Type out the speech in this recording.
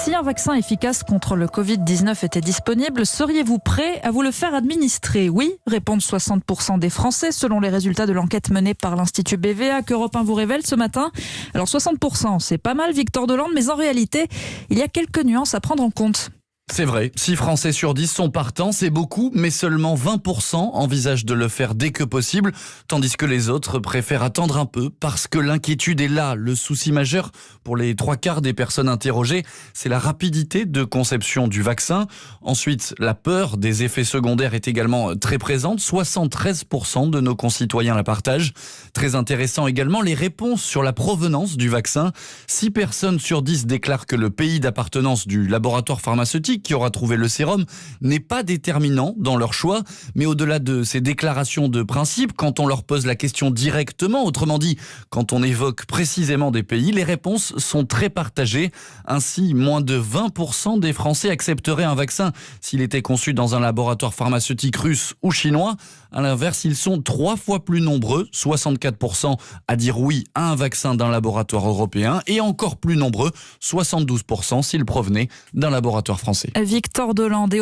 Si un vaccin efficace contre le Covid-19 était disponible, seriez-vous prêt à vous le faire administrer ? Oui, répondent 60% des Français selon les résultats de l'enquête menée par l'Institut BVA qu'Europe 1 vous révèle ce matin. Alors 60%, c'est pas mal, Victor Delande, mais en réalité, il y a quelques nuances à prendre en compte. C'est vrai, 6 Français sur 10 sont partants, c'est beaucoup, mais seulement 20% envisagent de le faire dès que possible, tandis que les autres préfèrent attendre un peu parce que l'inquiétude est là. Le souci majeur pour les 3/4 des personnes interrogées, c'est la rapidité de conception du vaccin. Ensuite, la peur des effets secondaires est également très présente, 73% de nos concitoyens la partagent. Très intéressant également les réponses sur la provenance du vaccin. 6 personnes sur 10 déclarent que le pays d'appartenance du laboratoire pharmaceutique qui aura trouvé le sérum n'est pas déterminant dans leur choix, mais au-delà de ces déclarations de principe, quand on leur pose la question directement, autrement dit, quand on évoque précisément des pays, les réponses sont très partagées. Ainsi, moins de 20% des Français accepteraient un vaccin s'il était conçu dans un laboratoire pharmaceutique russe ou chinois. À l'inverse, ils sont 3 fois plus nombreux, 64% à dire oui à un vaccin d'un laboratoire européen et encore plus nombreux, 72% s'il provenait d'un laboratoire français. Victor Delande.